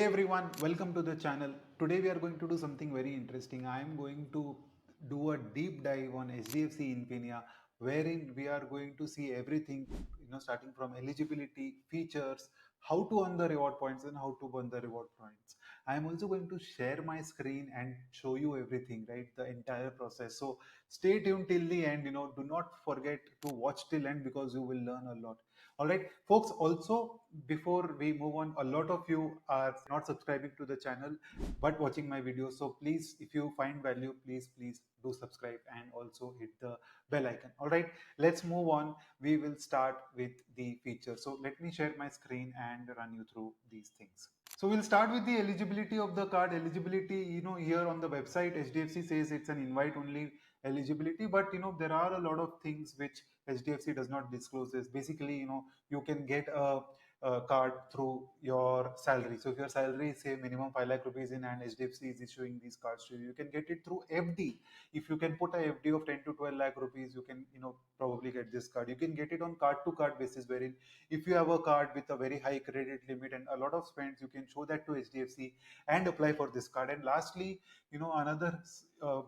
Hey everyone, welcome to the channel. Today we are going to do something very interesting. I am going to do a deep dive on HDFC Infinia, wherein we are going to see everything, starting from eligibility, features, how to earn the reward points and how to burn the reward points. I am also going to share my screen and show you everything, right? The entire process. So stay tuned till the end, do not forget to watch till end because you will learn a lot. All right, folks. Also, before we move on, a lot of you are not subscribing to the channel but watching my videos. So please, if you find value, please do subscribe and also hit the bell icon. All right, let's move on. We will start with the features. So let me share my screen and run you through these things. So we'll start with the eligibility of the card. Eligibility, here on the website, HDFC says it's an invite only eligibility, but there are a lot of things which HDFC does not disclose. This basically, you can get a card through your salary. So if your salary is say minimum 5 lakh rupees in and HDFC is issuing these cards to you, you can get it through FD. If you can put a FD of 10 to 12 lakh rupees, you can probably get this card. You can get it on card to card basis, wherein if you have a card with a very high credit limit and a lot of spends, you can show that to HDFC and apply for this card. And lastly, another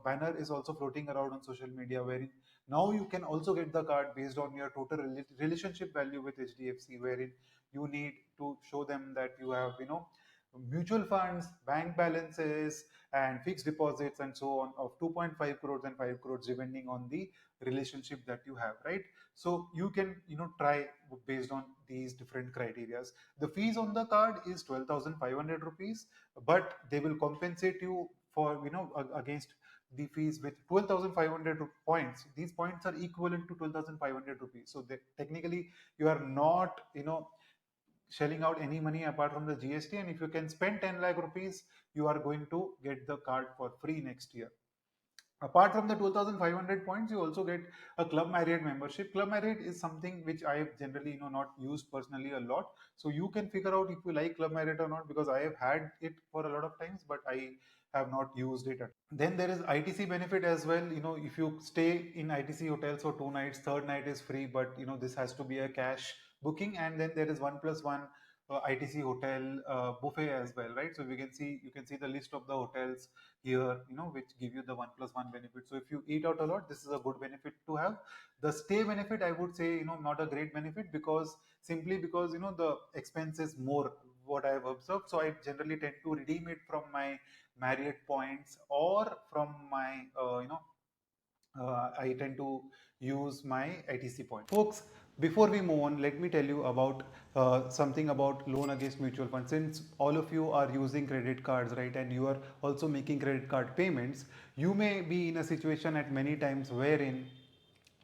banner is also floating around on social media, wherein now you can also get the card based on your total relationship value with HDFC, wherein you need to show them that you have mutual funds, bank balances, and fixed deposits and so on of 2.5 crores and 5 crores depending on the relationship that you have, right? So you can try based on these different criterias. The fees on the card is 12,500 rupees, but they will compensate you for against the fees with 12,500 points. These points are equivalent to 12,500 rupees. So technically you are not shelling out any money apart from the GST. And if you can spend 10 lakh rupees, you are going to get the card for free next year. Apart from the 2,500 points, you also get a Club Marriott membership. Club Marriott is something which I have generally not used personally a lot. So you can figure out if you like Club Marriott or not, because I have had it for a lot of times, but I have not used it. Then there is ITC benefit as well. If you stay in ITC hotels for 2 nights, third night is free, but this has to be a cash booking. And then there is 1+1 ITC hotel buffet as well, right? So you can see the list of the hotels here, which give you the 1+1 benefit. So if you eat out a lot, this is a good benefit to have. The stay benefit, I would say, not a great benefit, because simply because the expense is more, what I have observed. So I generally tend to redeem it from my Marriott points or from my I tend to use my ITC point. Folks, before we move on, let me tell you about something about loan against mutual funds. Since all of you are using credit cards, right, and you are also making credit card payments, you may be in a situation at many times wherein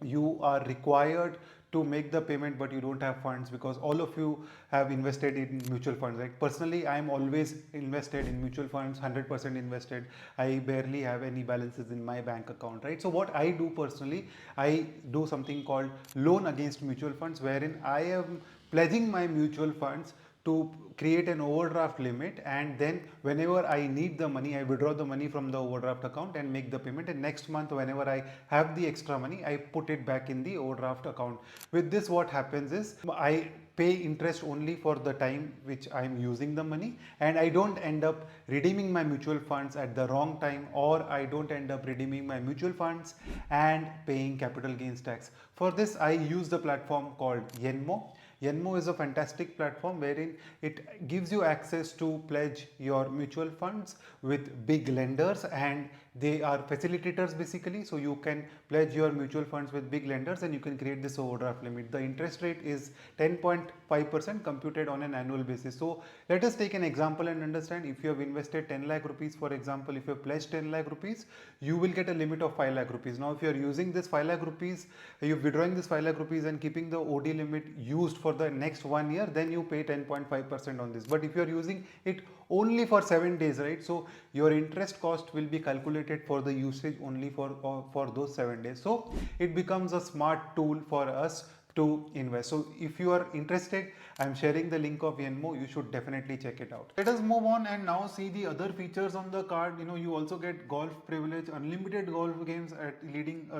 you are required to make the payment but you don't have funds, because all of you have invested in mutual funds, right? Personally, I am always invested in mutual funds, 100% invested. I barely have any balances in my bank account, right? So what I do personally, I do something called loan against mutual funds, wherein I am pledging my mutual funds to create an overdraft limit, and then whenever I need the money, I withdraw the money from the overdraft account and make the payment, and next month whenever I have the extra money, I put it back in the overdraft account. With this, what happens is I pay interest only for the time which I am using the money, and I don't end up redeeming my mutual funds at the wrong time, or I don't end up redeeming my mutual funds and paying capital gains tax. For this, I use the platform called Yenmo. Yenmo is a fantastic platform wherein it gives you access to pledge your mutual funds with big lenders, and they are facilitators basically. So you can pledge your mutual funds with big lenders and you can create this overdraft limit. The interest rate is 10.5% computed on an annual basis. So let us take an example and understand. If you have invested 10 lakh rupees, for example, if you have pledged 10 lakh rupees, you will get a limit of 5 lakh rupees. Now if you are using this 5 lakh rupees, you are withdrawing this 5 lakh rupees and keeping the OD limit used for the next 1 year, then you pay 10.5% on this. But if you are using it only for 7 days, right, so your interest cost will be calculated for the usage only for those 7 days. So it becomes a smart tool for us to invest. So if you are interested, I'm sharing the link of Yenmo. You should definitely check it out. Let us move on and now see the other features on the card. You also get golf privilege, unlimited golf games at leading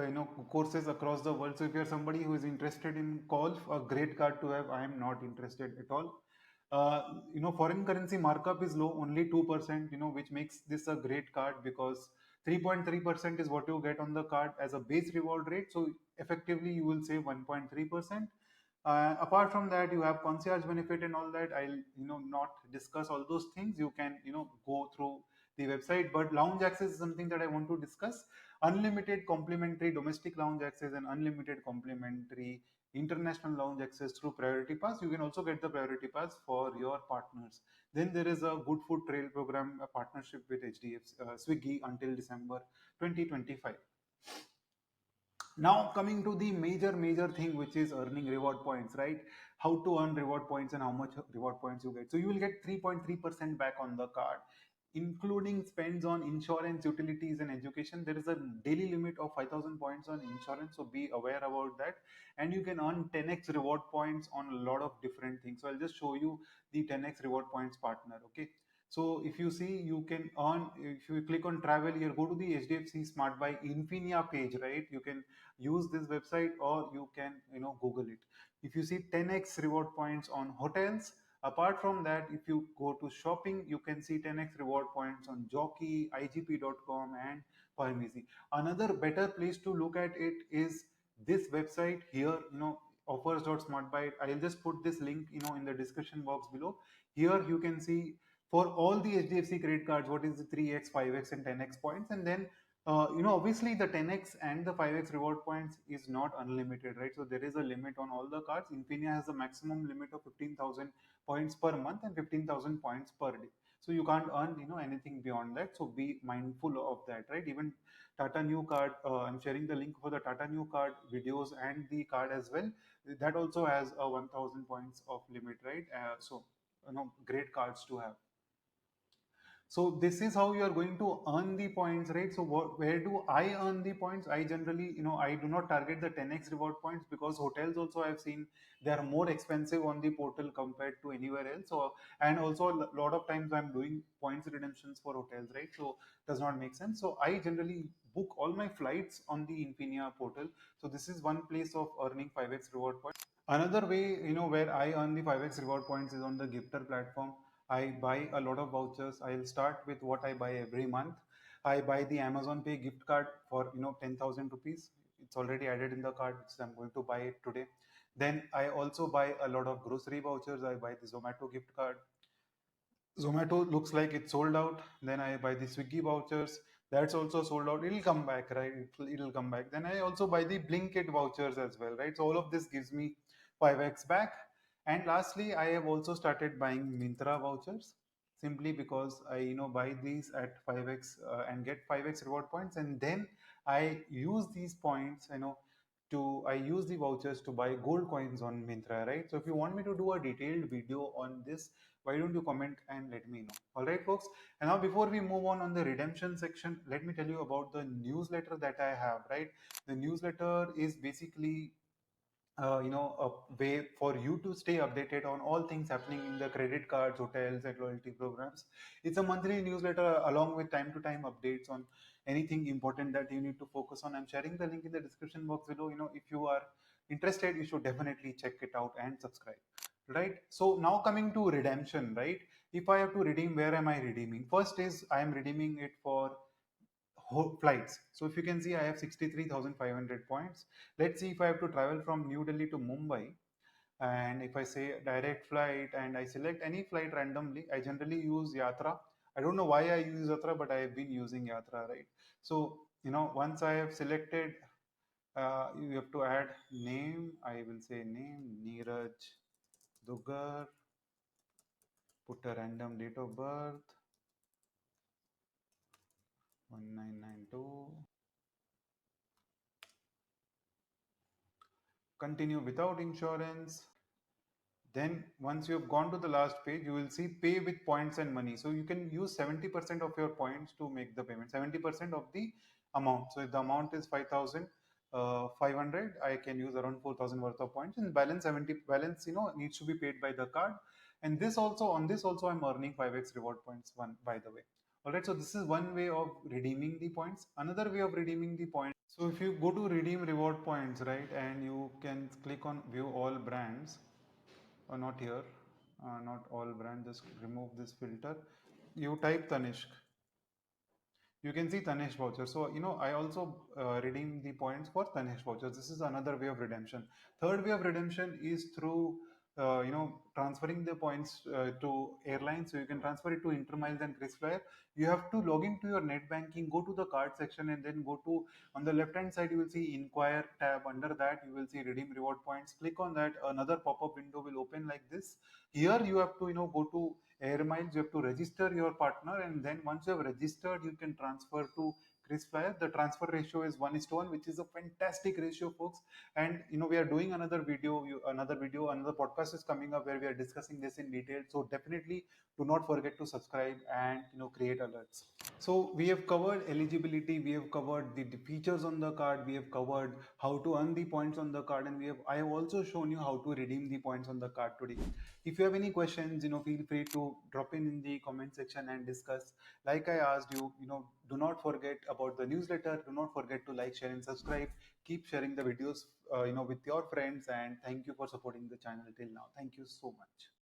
courses across the world. So if you're somebody who is interested in golf, a great card to have. I am not interested at all. Foreign currency markup is low, only 2%, which makes this a great card because 3.3% is what you get on the card as a base reward rate. So effectively, you will save 1.3%. Apart from that, you have concierge benefit and all that. I'll not discuss all those things. You can go through the website. But lounge access is something that I want to discuss. Unlimited complimentary domestic lounge access and unlimited complimentary international lounge access through priority pass. You can also get the priority pass for your partners. Then there is a good food trail program, a partnership with HDFC Swiggy until December 2025. Now coming to the major thing, which is earning reward points, right? How to earn reward points and how much reward points you get. So you will get 3.3% back on the card, including spends on insurance, utilities and education. There is a daily limit of 5,000 points on insurance, so be aware about that. And you can earn 10x reward points on a lot of different things. So I'll just show you the 10x reward points partner. Okay, so if you see, you can earn, if you click on travel here, go to the HDFC Smart Buy Infinia page, right? You can use this website or you can Google it. If you see 10x reward points on hotels. Apart from that, if you go to shopping, you can see 10x reward points on Jockey, igp.com and Parmezy. Another better place to look at it is this website here, offers.smartbuy. I'll just put this link in the description box below. Here you can see for all the HDFC credit cards what is the 3x, 5x and 10x points. And then obviously the 10x and the 5x reward points is not unlimited, right? So there is a limit on all the cards. Infinia has a maximum limit of 15,000 points per month and 15,000 points per day. So you can't earn anything beyond that. So be mindful of that, right? Even Tata New Card, I'm sharing the link for the Tata New Card videos and the card as well. That also has a 1,000 points of limit, right? So great cards to have. So this is how you are going to earn the points, right? So where do I earn the points? I generally, I do not target the 10x reward points because hotels also I've seen they are more expensive on the portal compared to anywhere else. So and also a lot of times I'm doing points redemptions for hotels, right? So does not make sense. So I generally book all my flights on the Infinia portal. So this is one place of earning 5x reward points. Another way, where I earn the 5x reward points is on the Gifter platform. I buy a lot of vouchers. I'll start with what I buy every month. I buy the Amazon Pay gift card for 10,000 rupees. It's already added in the card, so I'm going to buy it today. Then I also buy a lot of grocery vouchers. I buy the Zomato gift card. Zomato looks like it's sold out. Then I buy the Swiggy vouchers. That's also sold out. It'll come back, right? It'll come back. Then I also buy the Blinkit vouchers as well, right? So all of this gives me 5x back. And lastly, I have also started buying Mintra vouchers simply because I buy these at 5x and get 5x reward points, and then I use these points to I use the vouchers to buy gold coins on Mintra, right? So if you want me to do a detailed video on this, why don't you comment and let me know? All right, folks. And now before we move on the redemption section, let me tell you about the newsletter that I have, right? The newsletter is basically a way for you to stay updated on all things happening in the credit cards, hotels and loyalty programs. It's a monthly newsletter along with time to time updates on anything important that you need to focus on. I'm sharing the link in the description box below. If you are interested, you should definitely check it out and subscribe, right? So now coming to redemption, right? If I have to redeem, where am I redeeming? First is I am redeeming it for flights. So if you can see, I have 63,500 points. Let's see if I have to travel from New Delhi to Mumbai. And if I say direct flight and I select any flight randomly, I generally use Yatra. I don't know why I use Yatra, but I have been using Yatra, right? So, once I have selected, you have to add name. I will say name, Niraj Dugar, put a random date of birth, 1992. Continue without insurance. Then once you have gone to the last page, you will see pay with points and money. So you can use 70% of your points to make the payment, 70% of the amount. So if the amount is 5,500, I can use around 4,000 worth of points, and balance needs to be paid by the card. And this also, on this also, I'm earning 5x reward points, one by the way. All right, so this is one way of redeeming the points. Another way of redeeming the points. So if you go to redeem reward points, right, and you can click on view all brands, or not here. Not all brand, just remove this filter. You type Tanishq, you can see Tanesh voucher. So, I also redeem the points for Tanesh vouchers. This is another way of redemption. Third way of redemption is through, transferring the points to airlines. So you can transfer it to Intermiles and KrisFlyer. You have to log into your net banking, go to the card section, and then go to, on the left hand side, you will see Inquire tab. Under that, you will see Redeem Reward Points. Click on that. Another pop-up window will open like this. Here you have to, go to Air Miles, you have to register your partner, and then once you have registered, you can transfer to KrisFlyer. The transfer ratio is 1:1, which is a fantastic ratio, folks. And we are doing another video, another podcast is coming up where we are discussing this in detail. So definitely do not forget to subscribe and create alerts. So we have covered eligibility, we have covered the features on the card, we have covered how to earn the points on the card, and I have also shown you how to redeem the points on the card today. If you have any questions, feel free to drop in the comment section and discuss. Like I asked you, do not forget about the newsletter. Do not forget to like, share, and subscribe. Keep sharing the videos, with your friends. And thank you for supporting the channel till now. Thank you so much.